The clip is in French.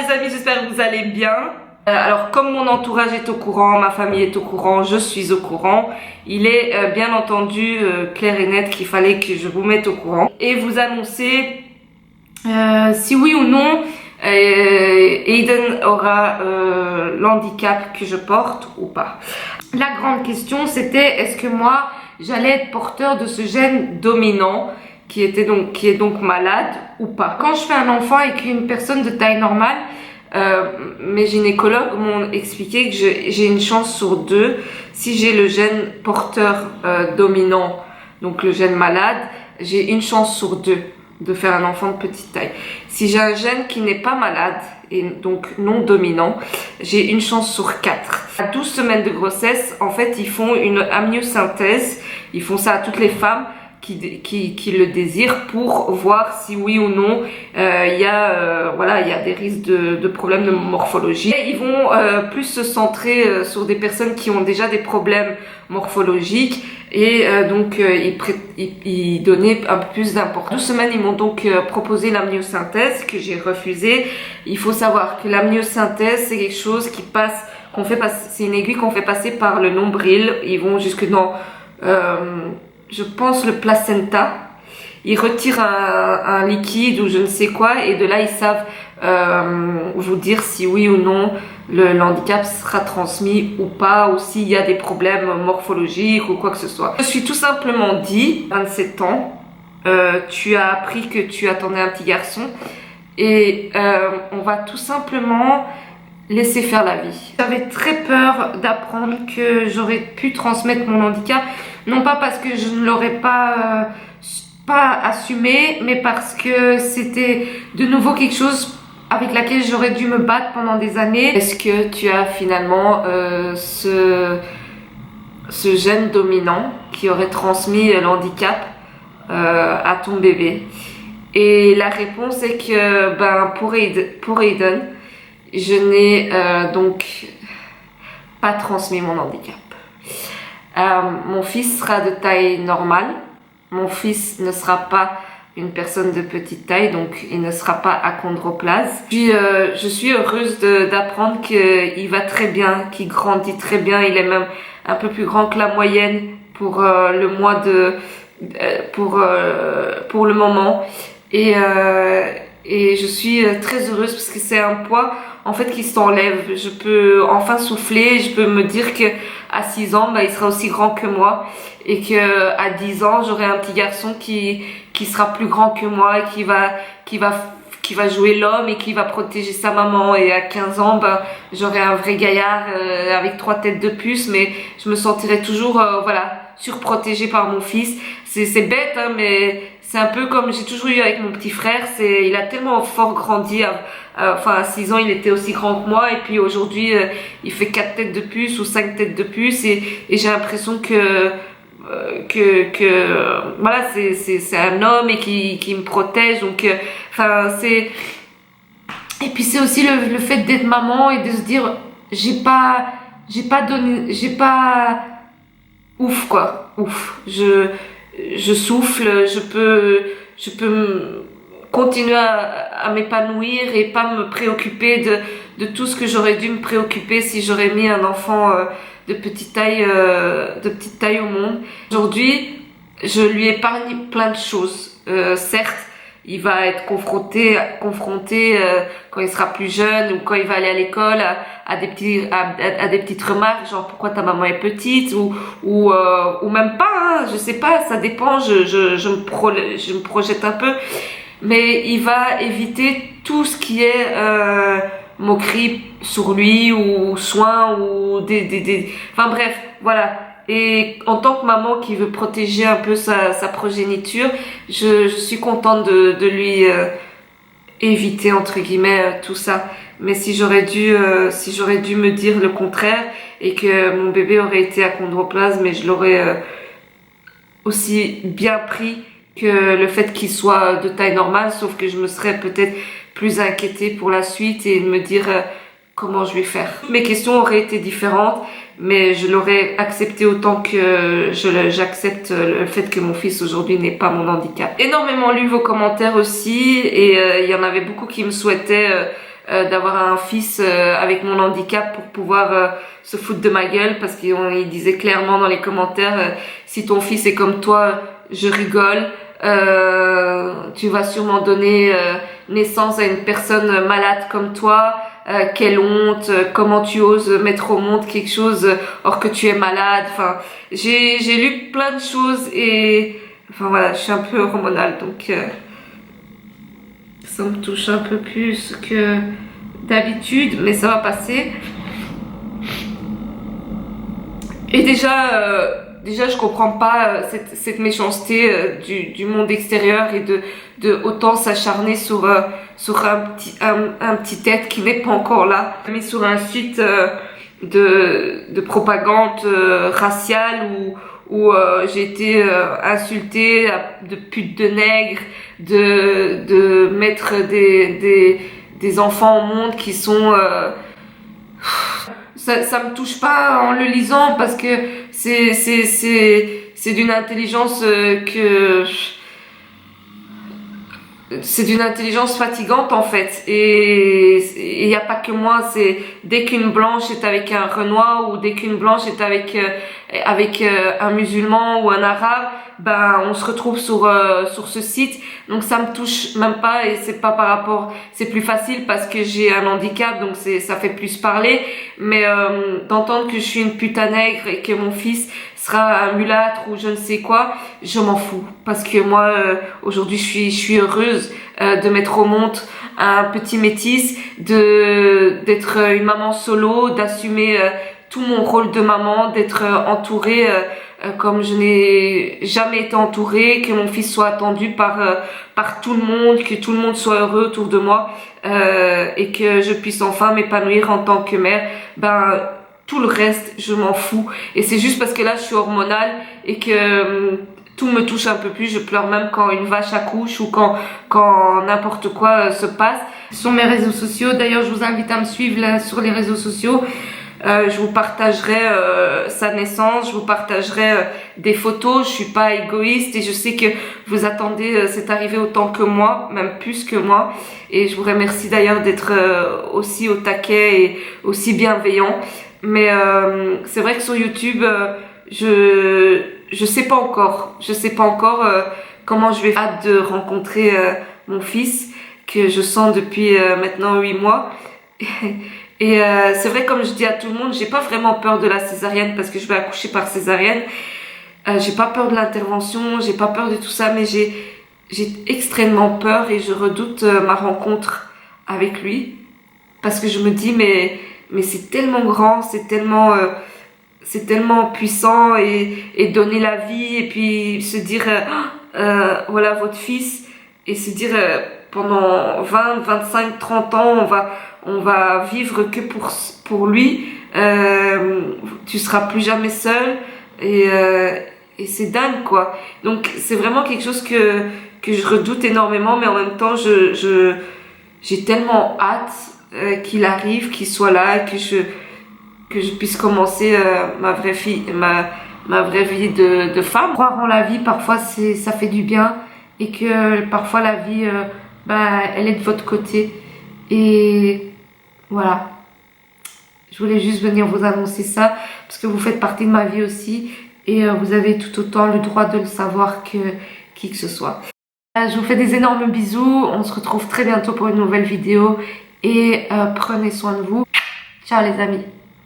les amis, j'espère que vous allez bien. Alors comme mon entourage est au courant, ma famille est au courant, je suis au courant, il est bien entendu clair et net qu'il fallait que je vous mette au courant et vous annoncer si oui ou non Aiden aura l'handicap que je porte ou pas. La grande question c'était est-ce que moi j'allais être porteur de ce gène dominant qui est donc malade ou pas. Quand je fais un enfant et qu'une personne de taille normale, mes gynécologues m'ont expliqué que j'ai une chance sur 2 si j'ai le gène porteur dominant, donc le gène malade, j'ai une chance sur 2 de faire un enfant de petite taille. Si j'ai un gène qui n'est pas malade et donc non dominant, j'ai une chance sur 4. À 12 semaines de grossesse, en fait, ils font une amniosynthèse. Ils font ça à toutes les femmes qui le désirent pour voir si oui ou non il y a des risques de problèmes de morphologie. Et ils vont plus se centrer sur des personnes qui ont déjà des problèmes morphologiques et ils donnaient un peu plus d'importance. 12 semaines, ils m'ont donc proposé l'amniosynthèse que j'ai refusé. Il faut savoir que l'amniosynthèse c'est quelque chose c'est une aiguille qu'on fait passer par le nombril. Ils vont jusque dans je pense le placenta. Ils retirent un liquide ou je ne sais quoi et de là ils savent vous dire si oui ou non le handicap sera transmis ou pas, ou s'il y a des problèmes morphologiques ou quoi que ce soit. Je suis tout simplement dit, 27 ans, tu as appris que tu attendais un petit garçon et on va tout simplement laisser faire la vie. J'avais très peur d'apprendre que j'aurais pu transmettre mon handicap, non pas parce que je ne l'aurais pas assumé, mais parce que c'était de nouveau quelque chose avec laquelle j'aurais dû me battre pendant des années. Est-ce que tu as finalement ce gène dominant qui aurait transmis l'handicap à ton bébé? Et la réponse est que pour Aiden, je n'ai donc pas transmis mon handicap. Mon fils sera de taille normale. Mon fils ne sera pas une personne de petite taille, donc il ne sera pas achondroplase. Puis je suis heureuse d'apprendre qu'il va très bien, qu'il grandit très bien. Il est même un peu plus grand que la moyenne pour pour le moment. Et je suis très heureuse parce que c'est un poids en fait qui s'enlève. Je peux enfin souffler, je peux me dire que à 6 ans il sera aussi grand que moi et que à 10 ans j'aurai un petit garçon qui sera plus grand que moi et qui va jouer l'homme et qui va protéger sa maman, et à 15 ans j'aurai un vrai gaillard avec 3 têtes de puce, mais je me sentirai toujours surprotégée par mon fils. C'est bête hein, mais c'est un peu comme j'ai toujours eu avec mon petit frère. Il a tellement fort grandi. À 6 ans, il était aussi grand que moi. Et puis aujourd'hui, il fait 4 têtes de puce ou 5 têtes de puce. Et j'ai l'impression que voilà, c'est un homme et qui me protège. Donc, et puis c'est aussi le fait d'être maman et de se dire, ouf quoi, ouf. Je souffle, je peux continuer à m'épanouir et pas me préoccuper de tout ce que j'aurais dû me préoccuper si j'aurais mis un enfant de petite taille au monde. Aujourd'hui, je lui épargne plein de choses. Certes, il va être confronté quand il sera plus jeune ou quand il va aller à l'école à des petites remarques genre pourquoi ta maman est petite ou même pas hein, je sais pas, ça dépend. Je me projette un peu, mais il va éviter tout ce qui est moquerie sur lui ou soins ou enfin bref, voilà. Et en tant que maman qui veut protéger un peu sa progéniture, je suis contente de lui éviter entre guillemets tout ça. Mais si j'aurais dû me dire le contraire et que mon bébé aurait été achondroplase, mais je l'aurais aussi bien pris que le fait qu'il soit de taille normale, sauf que je me serais peut-être plus inquiétée pour la suite et de me dire comment je vais faire. Mes questions auraient été différentes, mais je l'aurais accepté autant que j'accepte le fait que mon fils aujourd'hui n'ait pas mon handicap. Énormément lu vos commentaires aussi, et il y en avait beaucoup qui me souhaitaient d'avoir un fils avec mon handicap pour pouvoir se foutre de ma gueule, parce qu'il disait clairement dans les commentaires, si ton fils est comme toi, je rigole, tu vas sûrement donner naissance à une personne malade comme toi, quelle honte, comment tu oses mettre au monde quelque chose or que tu es malade. Enfin, j'ai lu plein de choses et enfin voilà, je suis un peu hormonale, donc ça me touche un peu plus que d'habitude, mais ça va passer. Et déjà je comprends pas cette méchanceté du monde extérieur et de autant s'acharner sur un petit être qui n'est pas encore là, mis sur un site de propagande raciale où j'ai été insultée de pute de nègre, de mettre des enfants au monde qui sont ça me touche pas en le lisant, parce que c'est d'une intelligence c'est d'une intelligence fatigante en fait, et il n'y a pas que moi. C'est dès qu'une blanche est avec un Renoir, ou dès qu'une blanche est avec un musulman ou un arabe, ben on se retrouve sur ce site. Donc ça me touche même pas, et c'est pas par rapport, c'est plus facile parce que j'ai un handicap, donc ça fait plus parler. Mais d'entendre que je suis une putain nègre et que mon fils sera un mulâtre ou je ne sais quoi, je m'en fous, parce que moi aujourd'hui je suis heureuse de mettre au monde un petit métis, d'être une maman solo, d'assumer tout mon rôle de maman, d'être entourée comme je n'ai jamais été entourée, que mon fils soit attendu par tout le monde, que tout le monde soit heureux autour de moi, et que je puisse enfin m'épanouir en tant que mère. Ben tout le reste, je m'en fous. Et c'est juste parce que là, je suis hormonale et que tout me touche un peu plus. Je pleure même quand une vache accouche, ou quand n'importe quoi se passe. Sur mes réseaux sociaux, d'ailleurs, je vous invite à me suivre là, sur les réseaux sociaux. Je vous partagerai sa naissance, je vous partagerai des photos. Je suis pas égoïste et je sais que vous attendez cette arrivée autant que moi, même plus que moi. Et je vous remercie d'ailleurs d'être aussi au taquet et aussi bienveillant. Mais c'est vrai que sur YouTube, je sais pas encore. Je sais pas encore comment je vais faire. Hâte de rencontrer mon fils, que je sens depuis maintenant 8 mois. Et c'est vrai, comme je dis à tout le monde, j'ai pas vraiment peur de la césarienne, parce que je vais accoucher par césarienne. J'ai pas peur de l'intervention, j'ai pas peur de tout ça, mais j'ai extrêmement peur, et je redoute ma rencontre avec lui, parce que je me dis mais c'est tellement grand, c'est tellement puissant, et donner la vie, et puis se dire voilà votre fils, et se dire pendant 20, 25, 30 ans on va vivre que pour lui, tu seras plus jamais seul, et c'est dingue quoi. Donc c'est vraiment quelque chose que je redoute énormément, mais en même temps j'ai tellement hâte qu'il arrive, qu'il soit là, que je puisse commencer ma vraie vie de femme. Croire en la vie, parfois ça fait du bien, et que parfois la vie elle est de votre côté, et voilà. Je voulais juste venir vous annoncer ça, parce que vous faites partie de ma vie aussi, et vous avez tout autant le droit de le savoir que qui que ce soit. Je vous fais des énormes bisous, on se retrouve très bientôt pour une nouvelle vidéo, et prenez soin de vous. Ciao les amis.